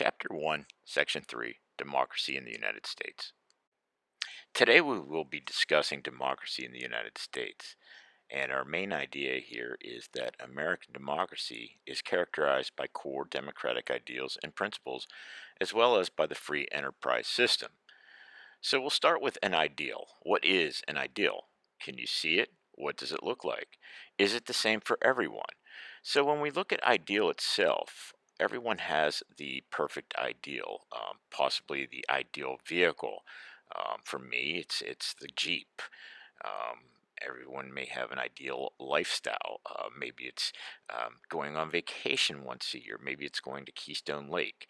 Chapter 1, Section 3, Democracy in the United States. Today we will be discussing democracy in the United States, and our main idea here is that American democracy is characterized by core democratic ideals and principles, as well as by the free enterprise system. So we'll start with an ideal. What is an ideal? Can you see it? What does it look like? Is it the same for everyone? So when we look at ideal itself, everyone has the perfect ideal, possibly the ideal vehicle. For me, it's the Jeep. Everyone may have an ideal lifestyle. Maybe it's going on vacation once a year. Maybe it's going to Keystone Lake.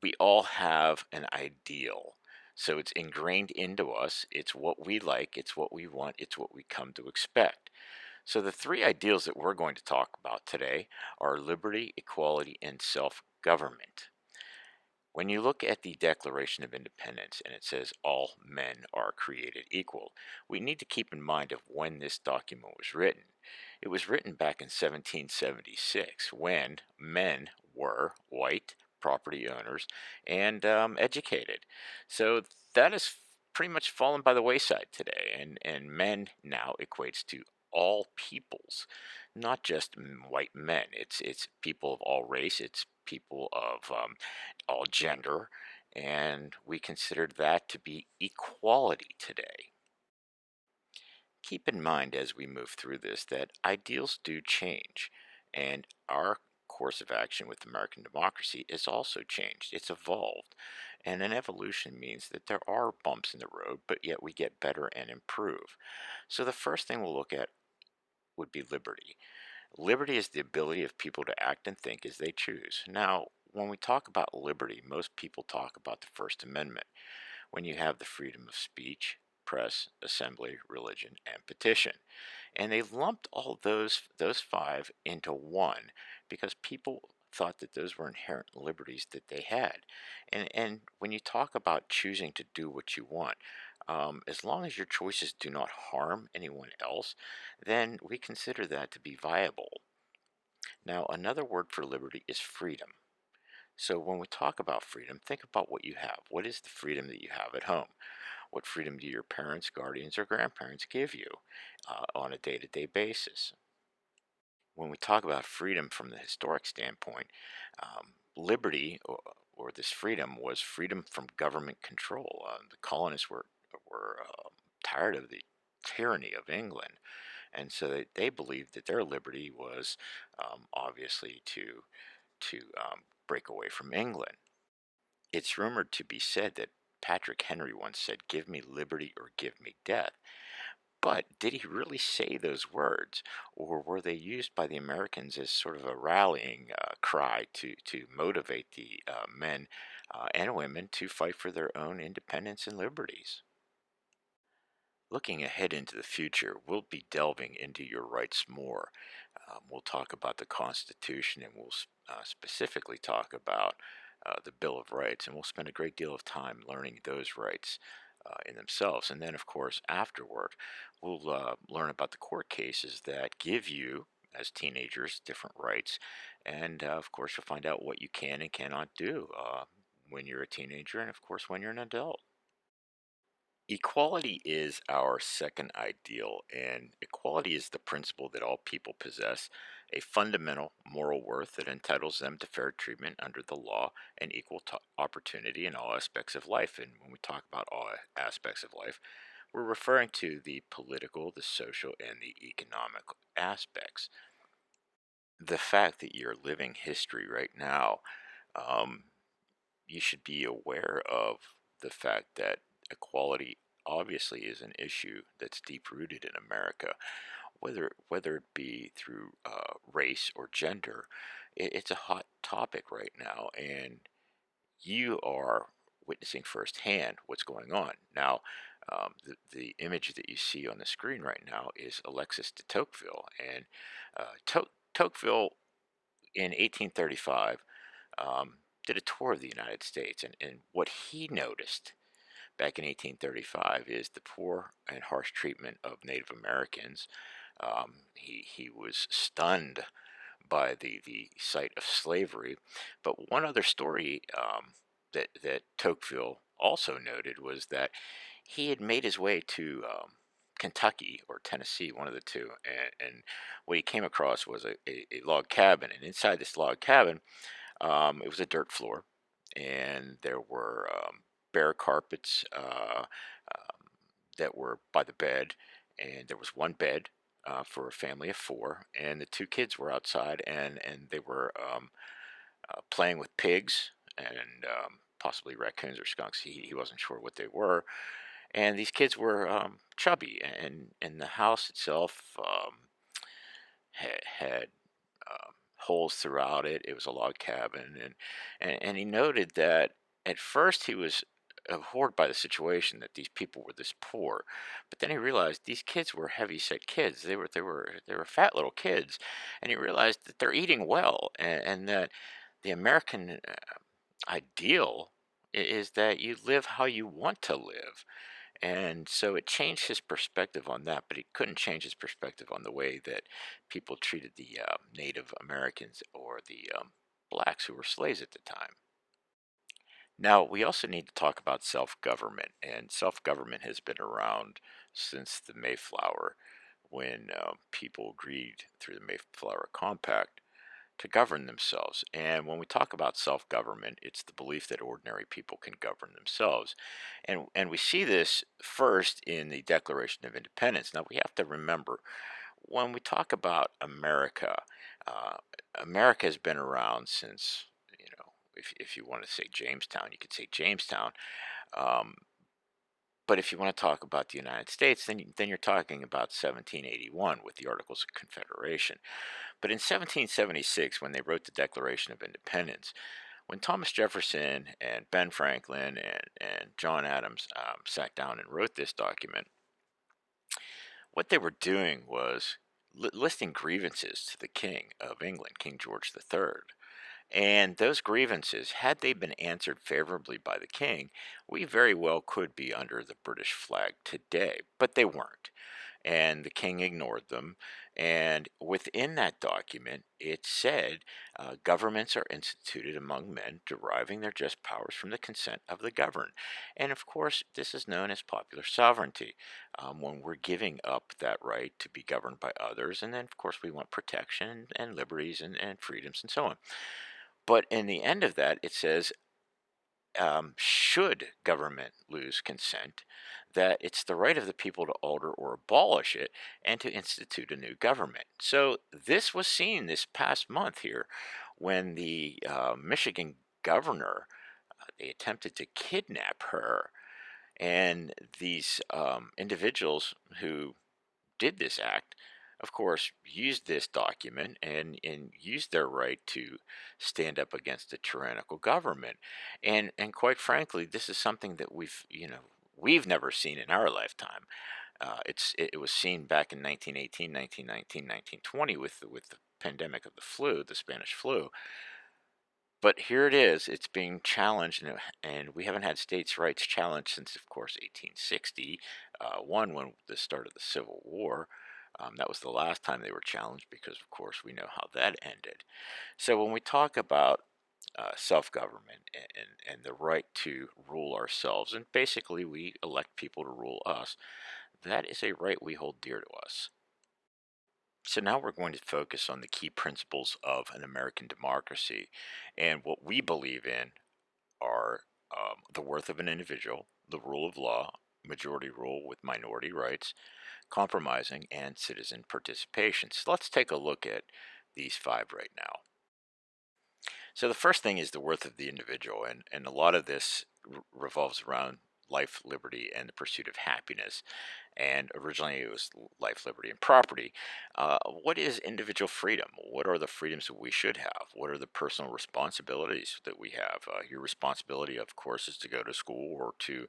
We all have an ideal. So it's ingrained into us. It's what we like, it's what we want, it's what we come to expect. So the three ideals that we're going to talk about today are liberty, equality, and self government. When you look at the Declaration of Independence and it says all men are created equal, we need to keep in mind of when this document was written. It was written back in 1776 when men were white property owners and educated. So that has pretty much fallen by the wayside today, and men now equates to all peoples, not just white men. It's people of all race. It's people of all gender, and we consider that to be equality today. Keep in mind as we move through this that ideals do change, and our course of action with American democracy is also changed. It's evolved, and an evolution means that there are bumps in the road, but yet we get better and improve. So the first thing we'll look at would be liberty. Liberty is the ability of people to act and think as they choose. Now, when we talk about liberty, most people talk about the First Amendment, when you have the freedom of speech, press, assembly, religion, and petition. And they lumped all those five into one because people thought that those were inherent liberties that they had. And when you talk about choosing to do what you want, as long as your choices do not harm anyone else, then we consider that to be viable. Now, another word for liberty is freedom. So when we talk about freedom, think about what you have. What is the freedom that you have at home? What freedom do your parents, guardians, or grandparents give you on a day-to-day basis? When we talk about freedom from the historic standpoint, liberty or this freedom was freedom from government control. The colonists were tired of the tyranny of England, and so they believed that their liberty was obviously to break away from England. It's rumored to be said that Patrick Henry once said, "Give me liberty or give me death." But did he really say those words, or were they used by the Americans as sort of a rallying cry to motivate the men and women to fight for their own independence and liberties? Looking ahead into the future, we'll be delving into your rights more. We'll talk about the Constitution, and we'll specifically talk about the Bill of Rights, and we'll spend a great deal of time learning those rights in themselves. And then, of course, afterward, we'll learn about the court cases that give you, as teenagers, different rights. And, of course, you'll find out what you can and cannot do when you're a teenager, and, of course, when you're an adult. Equality is our second ideal, and equality is the principle that all people possess a fundamental moral worth that entitles them to fair treatment under the law and equal opportunity in all aspects of life. And when we talk about all aspects of life, we're referring to the political, the social, and the economic aspects. The fact that you're living history right now, um, you should be aware of the fact that equality obviously is an issue that's deep rooted in America, whether it be through race or gender. It's a hot topic right now, and you are witnessing firsthand what's going on now. The image that you see on the screen right now is Alexis de Tocqueville, and Tocqueville in 1835 did a tour of the United States, and what he noticed back in 1835 is the poor and harsh treatment of Native Americans. He was stunned by the site of slavery. But one other story that Tocqueville also noted was that he had made his way to Kentucky or Tennessee, one of the two, and what he came across was a log cabin, and inside this log cabin, it was a dirt floor, and there were bare carpets that were by the bed, and there was one bed for a family of four, and the two kids were outside, and they were playing with pigs and possibly raccoons or skunks. He wasn't sure what they were, and these kids were chubby, and the house itself had holes throughout it. It was a log cabin, and he noted that at first he was abhorred by the situation that these people were this poor, but then he realized these kids were heavy set kids. They were fat little kids, and he realized that they're eating well, and that the American ideal is that you live how you want to live. And so it changed his perspective on that, but it couldn't change his perspective on the way that people treated the Native Americans or the blacks who were slaves at the time. Now, we also need to talk about self government, and self government has been around since the Mayflower when people agreed through the Mayflower Compact to govern themselves. And when we talk about self-government, it's the belief that ordinary people can govern themselves. And we see this first in the Declaration of Independence. Now we have to remember when we talk about America, uh, America has been around since, if you want to say Jamestown, you could say Jamestown. Um, but if you want to talk about the United States, then you're talking about 1781 with the Articles of Confederation. But in 1776, when they wrote the Declaration of Independence, when Thomas Jefferson and Ben Franklin and John Adams sat down and wrote this document, what they were doing was listing grievances to the King of England, King George III. And those grievances, had they been answered favorably by the king, we very well could be under the British flag today, but they weren't. And the king ignored them. And within that document, it said governments are instituted among men, deriving their just powers from the consent of the governed. And of course, this is known as popular sovereignty, when we're giving up that right to be governed by others. And then, of course, we want protection and liberties and freedoms and so on. But in the end of that, it says, should government lose consent, that it's the right of the people to alter or abolish it and to institute a new government. So this was seen this past month here when the Michigan governor, they attempted to kidnap her. And these individuals who did this act, of course, used this document and used their right to stand up against a tyrannical government. And quite frankly, this is something that we've never seen in our lifetime. It was seen back in 1918, 1919, 1920 with the pandemic of the flu, the Spanish flu. But here it is. It's being challenged, and we haven't had states' rights challenged since, of course, 1860, when the start of the Civil War. That was the last time they were challenged because, of course, we know how that ended. So when we talk about self-government and the right to rule ourselves, and basically we elect people to rule us, that is a right we hold dear to us. So now we're going to focus on the key principles of an American democracy, and what we believe in are the worth of an individual, the rule of law, majority rule with minority rights, compromising, and citizen participation. So let's take a look at these five right now. So the first thing is the worth of the individual, and a lot of this revolves around life, liberty, and the pursuit of happiness. And originally it was life, liberty, and property. What is individual freedom? What are the freedoms that we should have? What are the personal responsibilities that we have? Your responsibility, of course, is to go to school or to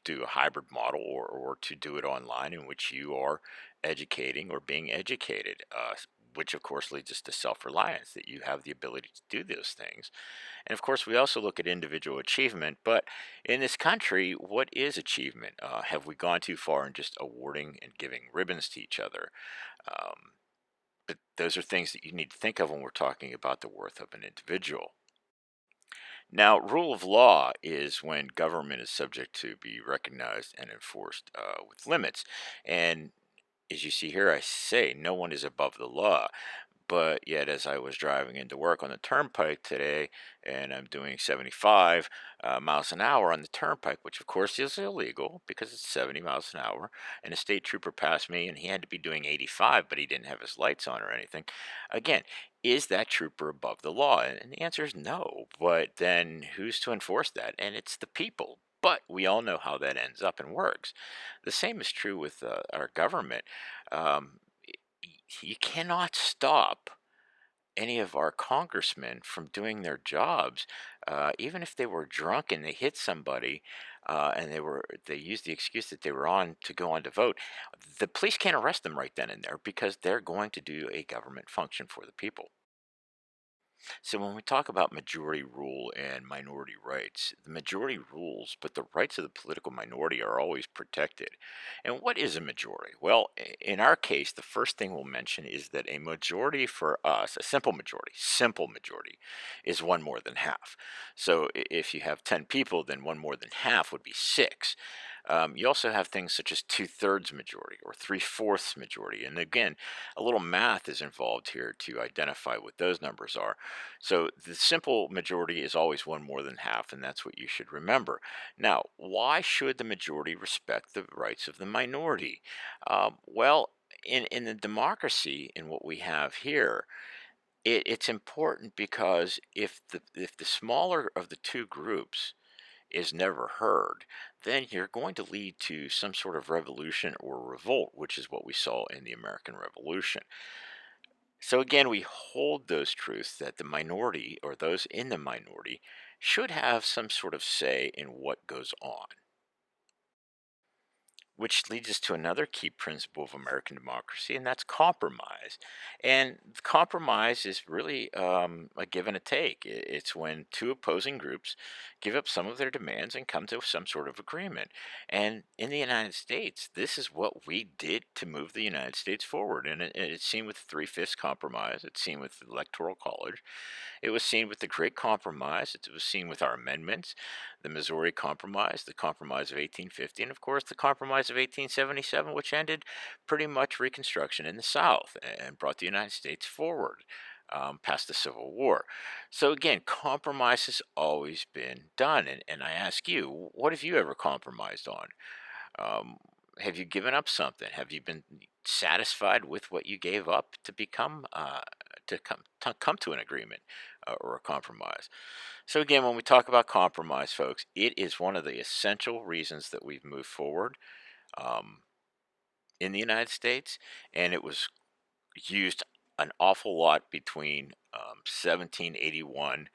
do a hybrid model, or to do it online in which you are educating or being educated, which of course leads us to self-reliance, that you have the ability to do those things. And of course, we also look at individual achievement, but in this country, what is achievement? Have we gone too far in just awarding and giving ribbons to each other? Um, But those are things that you need to think of when we're talking about the worth of an individual. Now, rule of law is when government is subject to be recognized and enforced with limits. And as you see here, I say no one is above the law. But yet, as I was driving into work on the turnpike today, and I'm doing 75 miles an hour on the turnpike, which of course is illegal because it's 70 miles an hour, and a state trooper passed me and he had to be doing 85, but he didn't have his lights on or anything. Again, is that trooper above the law? And the answer is no. But then who's to enforce that? And it's the people. But we all know how that ends up and works. The same is true with our government. Um, you cannot stop any of our congressmen from doing their jobs, even if they were drunk and they hit somebody, and they used the excuse that they were on to go on to vote. The police can't arrest them right then and there because they're going to do a government function for the people. So when we talk about majority rule and minority rights, the majority rules, but the rights of the political minority are always protected. And what is a majority? Well, in our case, the first thing we'll mention is that a majority for us, a simple majority, is one more than half. So if you have 10 people, then one more than half would be six. You also have things such as two-thirds majority or three-fourths majority. And again, a little math is involved here to identify what those numbers are. So the simple majority is always one more than half, and that's what you should remember. Now, why should the majority respect the rights of the minority? Well, in the democracy, in what we have here, it's important because if the smaller of the two groups is never heard, then you're going to lead to some sort of revolution or revolt, which is what we saw in the American Revolution. So again, we hold those truths that the minority or those in the minority should have some sort of say in what goes on. Which leads us to another key principle of American democracy, and that's compromise. And compromise is really a give and a take. It's when two opposing groups give up some of their demands and come to some sort of agreement. And in the United States, this is what we did to move the United States forward. And it's seen with the Three-Fifths Compromise, it's seen with the Electoral College, it was seen with the Great Compromise. It was seen with our amendments, the Missouri Compromise, the Compromise of 1850, and of course the Compromise of 1877, which ended pretty much Reconstruction in the South and brought the United States forward past the Civil War. So again, compromise has always been done. And I ask you, what have you ever compromised on? Um, have you given up something? Have you been satisfied with what you gave up to become to come to an agreement or a compromise? So again, when we talk about compromise, folks, it is one of the essential reasons that we've moved forward um, in the United States, and it was used an awful lot between 1781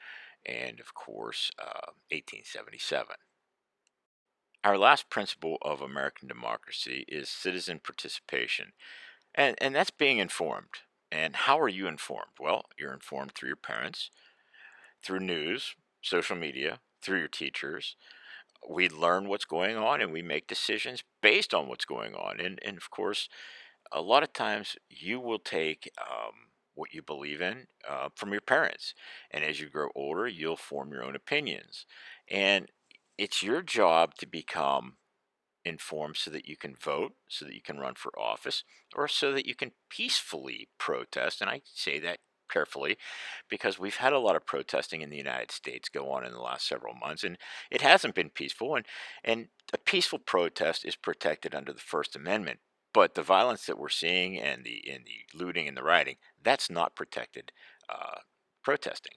and, of course, 1877. Our last principle of American democracy is citizen participation, and that's being informed. And how are you informed? Well, you're informed through your parents, through news, social media, through your teachers. We learn what's going on and we make decisions based on what's going on. And of course, a lot of times you will take what you believe in from your parents. And as you grow older, you'll form your own opinions. And it's your job to become informed so that you can vote, so that you can run for office, or so that you can peacefully protest. And I say that carefully because we've had a lot of protesting in the United States go on in the last several months, and it hasn't been peaceful. And a peaceful protest is protected under the First Amendment. But the violence that we're seeing and the looting and the rioting, that's not protected protesting.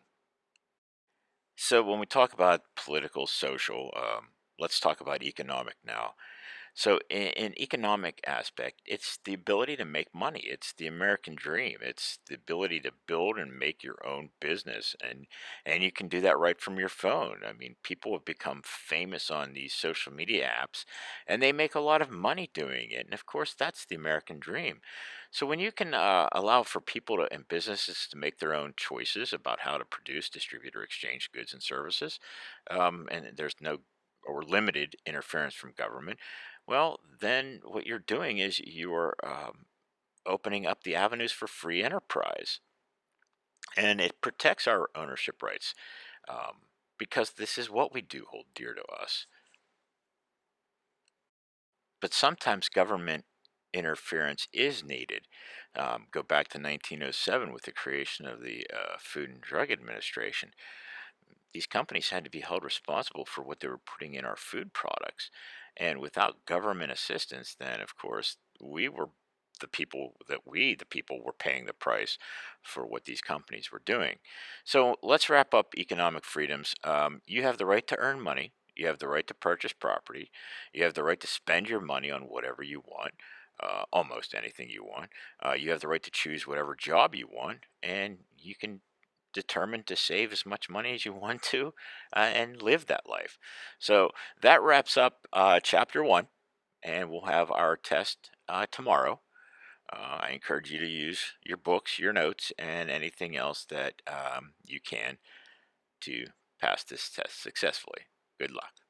So when we talk about political, social, let's talk about economic now. So, in economic aspect, it's the ability to make money. It's the American dream. It's the ability to build and make your own business, and you can do that right from your phone. I mean, people have become famous on these social media apps, and they make a lot of money doing it. And of course, that's the American dream. So, when you can allow for people to, and businesses to make their own choices about how to produce, distribute, or exchange goods and services, and there's no or limited interference from government, well, then what you're doing is you're opening up the avenues for free enterprise. And it protects our ownership rights, because this is what we do hold dear to us. But sometimes government interference is needed. Go back to 1907 with the creation of the Food and Drug Administration. These companies had to be held responsible for what they were putting in our food products. And without government assistance, then of course we were the people were paying the price for what these companies were doing. So let's wrap up economic freedoms. You have the right to earn money. You have the right to purchase property. You have the right to spend your money on whatever you want, almost anything you want. You have the right to choose whatever job you want, and you can determined to save as much money as you want to, and live that life. So that wraps up chapter one, and we'll have our test tomorrow. I encourage you to use your books, your notes, and anything else that you can to pass this test successfully. Good luck.